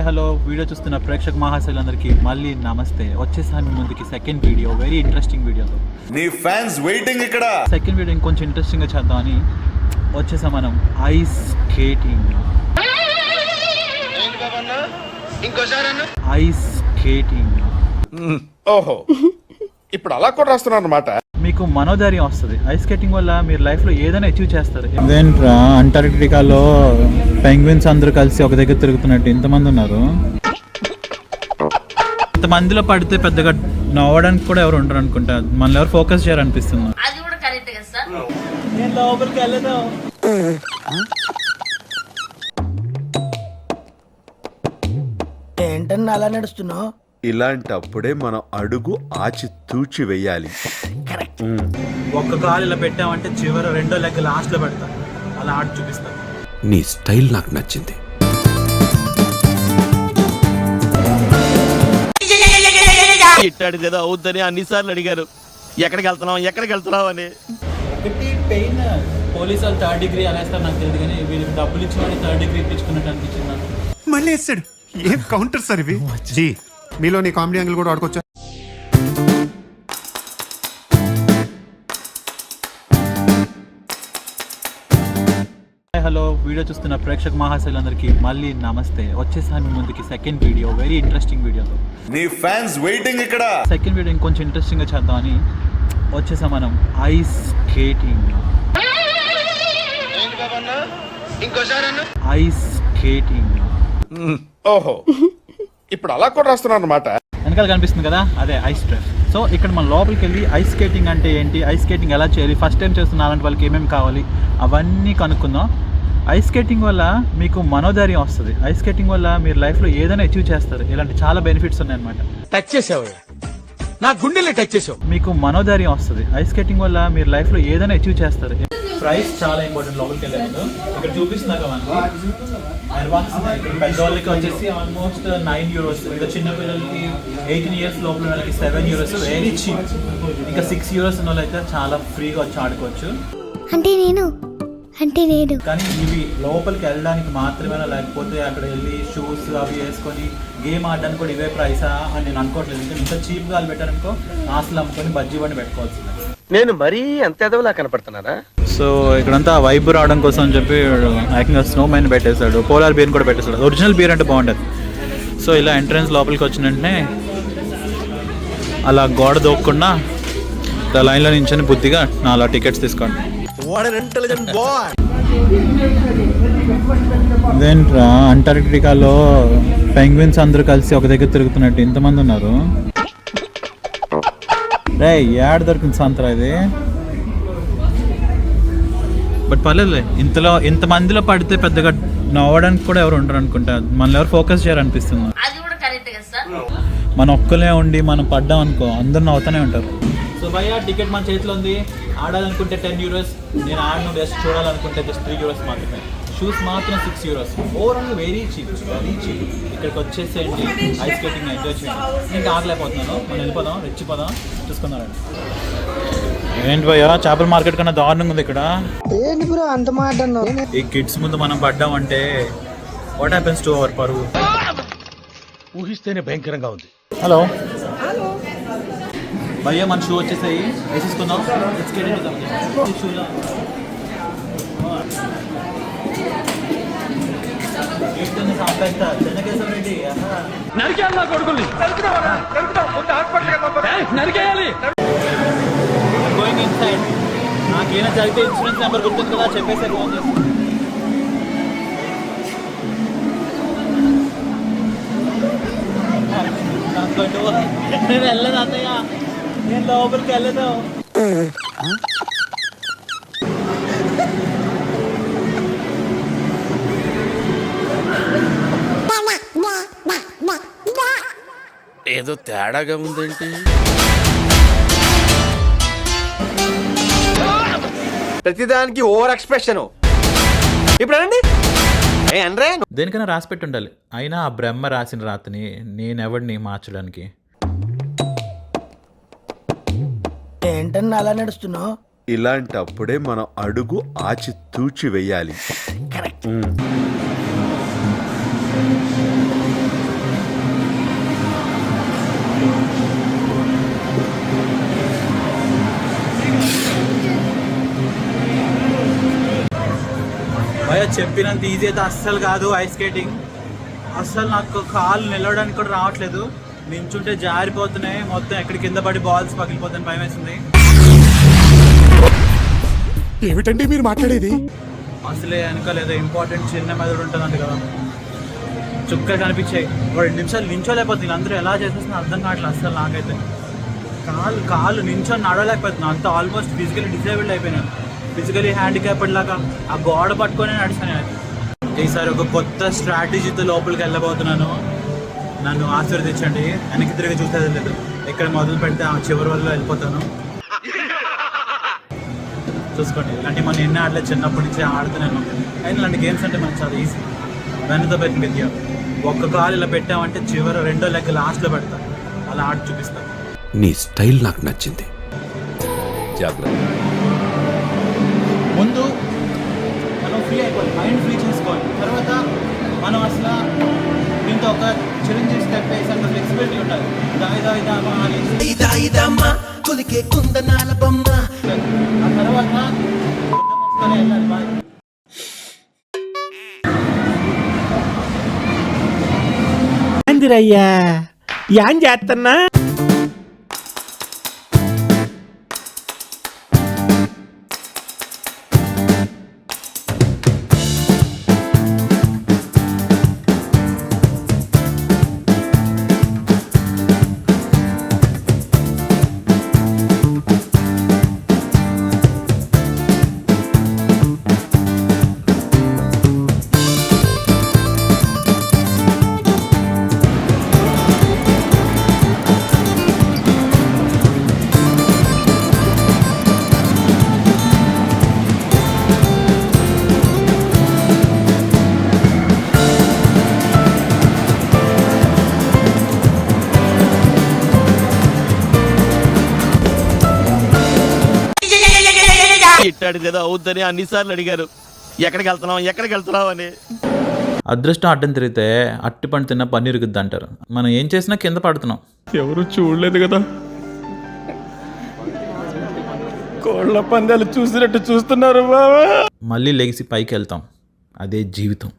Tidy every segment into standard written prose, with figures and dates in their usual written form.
Hello video చూస్తున్న ప్రేక్షక మహాశైలందరికీ మళ్ళీ నమస్తే. వచ్చేసారి మీ ముందుకి సెకండ్ వీడియో, వెరీ ఇంట్రెస్టింగ్ వీడియోతో. నీ ఫ్యాన్స్ వెయిటింగ్ ఇక్కడ. సెకండ్ వీడియో ఇంకొంచెం ఇంట్రెస్టింగ్ గా చేద్దామని వచ్చేసాం మనం. Ice skating. Ice skating. ఓహో, ఇప్పుడు అలా కూడా రాస్తున్నాను అన్నమాట. మీకు మనోధైర్యం వస్తుంది. ఐస్ స్కేటింగ్ వల్ల మీరు లైఫ్ లో ఏదైనా అచీవ్ చేస్తారు. ఇదేంట్రా అంటార్క్టికాలో పెంగ్విన్స్ అందరూ కలిసి ఒక దగ్గర తిరుగుతున్నట్టు ఇంతమంది ఉన్నారు. ఇంతమందిలో పడితే పెద్దగా నవ్వడానికి కూడా ఎవరు ఉండరు అనుకుంటా. మనల్ని ఎవరు ఫోకస్ చేయరు అనిపిస్తుంది. నేను లోపలికి వెళ్ళను. ఏంటన్నా అలా నడుస్తున్నావు? ఇలాంటప్పుడే మనం అడుగు ఆచి తూచి వెయ్యాలి. ఒక్క కాలు ఇలా పెట్టామంటే చివరి రెండో లెగ్ లాస్ట్ లో పెడతా. అలా ఆడి చూపిస్తా. నీ స్టైల్ నాకు నచ్చింది. ఇట్టాడు కదా అవుద్దని అన్నిసార్లు అడిగారు. ఎక్కడికి వెళ్తున్నావు అని. ఒకటి పెయిన్ పోలీసు వాళ్ళు 3rd డిగ్రీ అనేస్తారు నాకు తెలియదు, కానీ వీళ్ళకి డబ్బులు ఇచ్చి వాళ్ళు 3rd డిగ్రీ ఇప్పించుకున్నట్టు అనిపించింది నాకు. మళ్ళీ వేస్తాడు. ఏం కౌంటర్ సార్ ఇవి? జీ మీలో నీ కామెడీ యాంగిల్ కూడా ఆడుకోవచ్చా? హలో వీడియో చూస్తున్న ప్రేక్షక మహాశైలందరికీ మళ్ళీ నమస్తే. వచ్చేసారి మీ ముందుకి సెకండ్ వీడియో, వెరీ ఇంట్రెస్టింగ్ వీడియోతో. నీ ఫ్యాన్స్ వెయిటింగ్ ఇక్కడ. సెకండ్ వీడియో ఇంకొంచెం ఇంట్రెస్టింగ్ గా చేద్దామని వచ్చేసాం మనం. Ice skating. Ice skating. ఓహో, ఇప్పుడు అలా కూడా రాస్తున్నాను అన్నమాట. వెనకాల కనిపిస్తుంది కదా, అదే ఐస్ ట్రెఫ్. సో ఇక్కడ మన లోపలికి వెళ్ళి ఐస్ స్కేటింగ్ అంటే ఏంటి, ఐస్ స్కేటింగ్ ఎలా చేయాలి, ఫస్ట్ టైం చేస్తున్న అలాంటి వాళ్ళకి ఏమేమి కావాలి అవన్నీ కనుక్కుందాం. ఐస్ స్కేటింగ్ వల్ల మీకు మనోధైర్యం వస్తుంది. ఐస్ స్కేటింగ్ వల్ల మీరు లైఫ్లో ఏదైనా అచీవ్ చేస్తారు. ఇలాంటి చాలా బెనిఫిట్స్ ఉన్నాయన్నమాట. టచ్ చేసావు, నా గుండెల్ని టచ్ చేసావు. మీకు మనోధైర్యం వస్తుంది. ఐస్ స్కేటింగ్ వల్ల మీరు లైఫ్లో ఏదైనా అచీవ్ చేస్తారు. ప్రైస్ చాలా ఇంపార్టెంట్. లోపలికి వెళ్ళారు ఇక్కడ చూపిస్తున్నారు మనకి. పెద్దవాళ్ళకి వచ్చేసి ఆల్మోస్ట్ 9 euros. ఇంకా చిన్న పిల్లలకి 18 years లోపల వాళ్ళకి 7 euros, వెరీ చీప్. ఇంకా 6 euros ఉన్న వాళ్ళు అయితే చాలా ఫ్రీగా వచ్చి ఆడుకోవచ్చు. అంటే నేను కానీ ఇవి లోపలికి వెళ్ళడానికి మాత్రమే, లేకపోతే అక్కడ వెళ్ళి షూస్ అవి వేసుకొని గేమ్ ఆడడానికి కూడా ఇవే ప్రైసా అని నేను అనుకోవట్లేదు. ఇంకా ఇంత చీప్గా వాళ్ళు పెట్టారనుకో ఆశలు అమ్ముకొని బజ్జీ బండి పెట్టుకోవాల్సింది. నేను మరీ అంత ఎదవలా కనపడుతున్నారా? సో ఇక్కడంతా వైబ్ రావడం కోసం అని చెప్పి ఏకంగా స్నో మైన్ పెట్టేశాడు, పోలార్ బీర్ కూడా పెట్టేశాడు. ఒరిజినల్ బీర్ అంటే బాగుంటుంది. సో ఇలా ఎంట్రన్స్ లోపలికి వచ్చిన వెంటనే అలా గోడ దోక్కుండా ఇలా లైన్లో నించొని బుద్ధిగా 4 టికెట్స్ తీసుకోండి. ఇదేంట్రా అంటార్క్టికాలో పెంగ్విన్స్ అందరూ కలిసి ఒక దగ్గర తిరుగుతున్నట్టు ఇంతమంది ఉన్నారు. రే ఏడ దొరికింది సంతరా ఇది? బట్ పర్లేదులే, ఇంతమందిలో పడితే పెద్దగా నవ్వడానికి కూడా ఎవరు ఉండరు అనుకుంటా. మనల్ని ఎవరు ఫోకస్ చేయరు అనిపిస్తుంది. మనం ఒక్కలే ఉండి మనం పడ్డాం అనుకో అందరు నవ్వుతూనే ఉంటారు. సో భయ్యా టికెట్ మన చేతిలో ఉంది. ఆడాలనుకుంటే 10 euros, నేను ఆడను జస్ట్ చూడాలనుకుంటే జస్ట్ 3 euros మాత్రమే. షూస్ మాత్రం 6 euros. Overall very cheap, very cheap. ఇక్కడికి వచ్చేసేయండి, ఐస్ స్కేటింగ్ ఎంజాయ్ చేయండి. ఇంకా ఆడలేకపోతున్నాను, మనం వెళ్ళిపోదాం, రెచ్చిపోదాం, చూసుకుందాం. ఏంటి భయ్యా చేపల మార్కెట్ కన్నా దారుణంగా ఉంది ఇక్కడ. ఏంటి బ్రో అంత మాట అన్నావు? ఈ కిడ్స్ ముందు మనం పడ్డామంటే వాట్ హ్యాపెన్స్ టు అవర్ పరువు? ఊహిస్తేనే భయంకరంగా ఉంది. హలో భయ్యా మన షూ వచ్చేసాయి, వేసేసుకుందాం. షూలో గోయింగ్ ఇన్సైడ్. నాకేమైనా జరిగితే ఇన్సూరెన్స్ నెంబర్ గుర్తుంది కదా, చెప్పేసి ఫోన్ చేసి. నేను వెళ్ళదు అన్నయ్య, నేను లోపలికి వెళ్ళదు. ఏదో తేడాగా ఉందేంటి? ప్రతిదానికి ఓవర్ ఎక్స్ప్రెషన్. ఇప్పుడు దేనికైనా రాసి పెట్టి ఉండాలి. అయినా ఆ బ్రహ్మ రాసిన రాతని నేనెవడిని మార్చడానికి. ఏంటన్నా అలా నడుస్తున్నావు? ఇలాంటప్పుడే మనం అడుగు ఆచి తూచి వెయ్యాలి. భయ చెప్పినంత ఈజీ అయితే అస్సలు కాదు ఐస్ స్కేటింగ్. అస్సలు నాకు కాళ్ళు నిలవడానికి కూడా రావట్లేదు. నించుంటే జారిపోతున్నాయి మొత్తం, ఎక్కడి కింద పడి బాల్స్ పగిలిపోతాయి, భయం వేసింది. ఏమిటండి మీరు మాట్లాడేది? అసలే వెనకాలేదో ఇంపార్టెంట్ చిన్న మెదడు ఉంటుందంట కదా, చుక్కలు కనిపించాయి. 2 నిమిషాలు నించోలేకపోతుంది. వీళ్ళందరూ ఎలా చేసేస్తున్నా అర్థం కావట్లేదు అసలు నాకైతే. కాళ్ళు నించొని నడవలేకపోతున్నాను, అంత ఆల్మోస్ట్ ఫిజికలీ డిసేబుల్డ్ అయిపోయినాను. ఫిజికలీ హ్యాండిక్యాప్డ్ లాగా ఆ గోడ పట్టుకొని నడిచాను. ఈసారి ఒక కొత్త స్ట్రాటజీతో లోపలికి వెళ్ళబోతున్నాను. నన్ను ఆశీర్వదించండి. వెనక్కి తిరిగి చూసేది లేదు. ఎక్కడ మొదలు పెడితే ఆ చివరి వల్ల వెళ్ళిపోతాను. చూసుకోండి, ఇలాంటి మనం ఎన్ని ఆడలేదు, చిన్నప్పటి నుంచి ఆడుతున్నాను. అయినా ఇలాంటి గేమ్స్ అంటే మనకు చాలా ఈజీ. వెనుతో పెట్టి విద్య ఒక్క కాలు ఇలా పెట్టామంటే చివరి 2వ లెగ్ లాస్ట్లో పెడతా, అలా ఆడి చూపిస్తాను. నీ స్టైల్ నాకు నచ్చింది. జాగ్రత్త. ముందు మనం ఫ్రీ అయిపోవాలి, మైండ్ ఫ్రీ చేసుకోవాలి. తర్వాత మనం అసలు దీంతో ఒక చిరంజీవి స్టెప్ వేసాక ఫ్లెక్సిబిలిటీ ఉండాలి. ఆ తర్వాత వెళ్ళాలి బాగా. అందిరయ్యా ఏం చేస్తున్నా? ఇట్టాడు కదా అవుద్దని అన్నిసార్లు అడిగారు, ఎక్కడికి వెళ్తున్నావు అని. అదృష్టం అడ్డం తిరిగితే అట్టి పండు తిన్న పన్నీరు గుద్ది అంటారు. మనం ఏం చేసినా కింద పడుతున్నాం. ఎవరు చూడలేదు కదా, కోళ్ళ పందాలు చూసినట్టు చూస్తున్నారు బావా. మళ్ళీ లెగిసి పైకి వెళ్తాం, అదే జీవితం.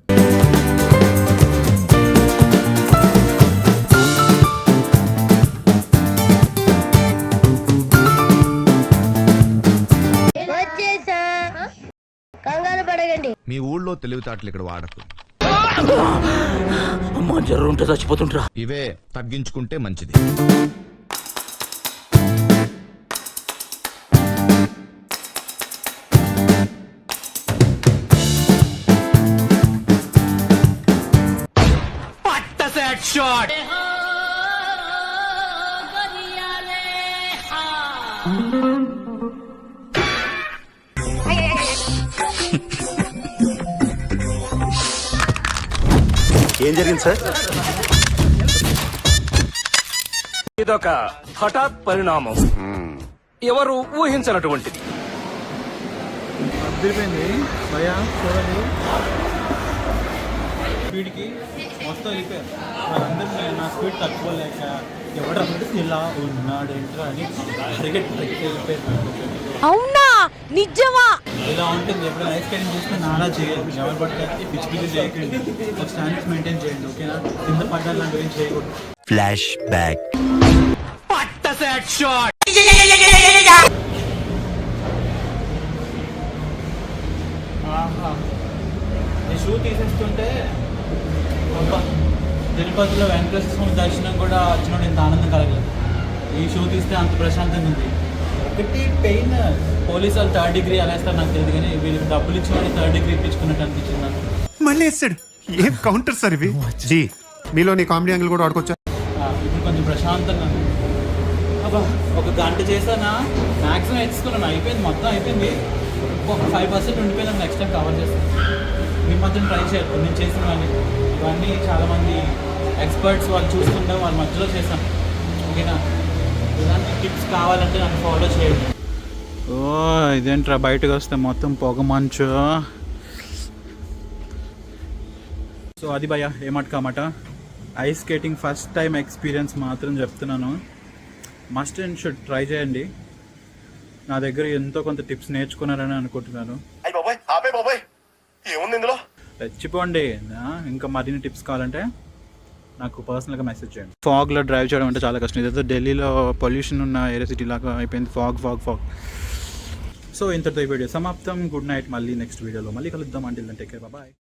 కంగారు పడకండి. మీ ఊళ్ళో తెలివితేటలు ఇక్కడ వాడకు. అమ్మా జర్రు ఉంటే చచ్చిపోతుంటరా. ఇవే తగ్గించుకుంటే మంచిది. ఏం జరిగింది సార్? ఇదొక హఠాత్ పరిణామం, ఎవరు ఊహించినటువంటిది. అదిరిపోయింది భయ్యా, చూడండి స్పీడ్కి మొత్తం వెళ్ళిపోయారు వాళ్ళందరూ. నా స్పీడ్ తక్కువ లేక ఎవడ ఇలా ఉన్నాడేంట్రా అని వెళ్ళిపోయారు. అవునా, నిజమా? ఇలా ఉంటుంది. ఎప్పుడు ఐస్ స్కేటింగ్ చేస్తే నాలా చేయాలి. ఎవరు పడితే పిచ్చి పిచ్చి చేయకండి, ఒక స్టాండర్డ్స్ మెయింటైన్ చేయండి, ఓకేనా? కింద పడ్డాలి లాంటి గురించి చేయకూడదు. Flash back. ఈ షూ తీసేస్తుంటే అబ్బా, తిరుపతిలో వెంకటేశ్వర స్వామి దర్శనం కూడా వచ్చినప్పుడు ఇంత ఆనందం కలగలేదు. ఈ షూ తీస్తే అంత ప్రశాంతంగా ఉంది. ఒకటి పెయిన్, పోలీసు వాళ్ళు 3rd డిగ్రీ అలా ఇస్తారు నాకు తెలియదు, కానీ వీళ్ళకి డబ్బులు ఇచ్చి వాళ్ళు 3rd డిగ్రీ ఇప్పించుకున్నట్టు అనిపించింది నాకు. మళ్ళీ వేస్తాడు. ఏం కౌంటర్ సార్ ఇవి? జీ మీలో నీ కామెడీ యాంగిల్ కూడా ఆడుకోవచ్చా? ఇప్పుడు కొంచెం ప్రశాంతంగా ఉంది. అబ్బా, ఒక గంట చేశానా, మ్యాక్సిమం ఎత్తుకున్నాను, అయిపోయింది, మొత్తం అయిపోయింది. ఒక 5% ఉండిపోయింది, నెక్స్ట్ టైం కవర్ చేస్తాను. మీ మధ్యన ట్రై చేయాలి నేను చేసినవన్నీ. ఇవన్నీ చాలామంది ఎక్స్పర్ట్స్ వాళ్ళు చూసుకుంటాం, వాళ్ళ మధ్యలో చేశాను, ఓకేనా? ఇలాంటి టిప్స్ కావాలంటే నన్ను ఫాలో చేయండి. ఓ ఇదేంట్రా బయటకు వస్తే మొత్తం పొగ మంచు. సో అది భయ్యా ఏమటకామాట. Ice skating first time experience మాత్రం చెప్తున్నాను, మస్ట్ అండ్ షుడ్ ట్రై చేయండి. నా దగ్గర ఎంతో కొంత టిప్స్ నేర్చుకున్నారని అనుకుంటున్నాను. ఏముంది ఇందులో? రెచ్చిపోండి. ఇంకా మరిన్ని టిప్స్ కావాలంటే నాకు పర్సనల్గా మెసేజ్ చేయండి. ఫాగ్లో డ్రైవ్ చేయడం అంటే చాలా కష్టం. ఇదైతే ఢిల్లీలో పొల్యూషన్ ఉన్న ఏరియా సిటీ లాగా అయిపోయింది. ఫాగ్. సో ఇంతటితో ఈ వీడియో సమాప్తం. Good night. మళ్ళీ నెక్స్ట్ వీడియోలో మళ్ళీ కలుద్దాం. Until then take care. Bye.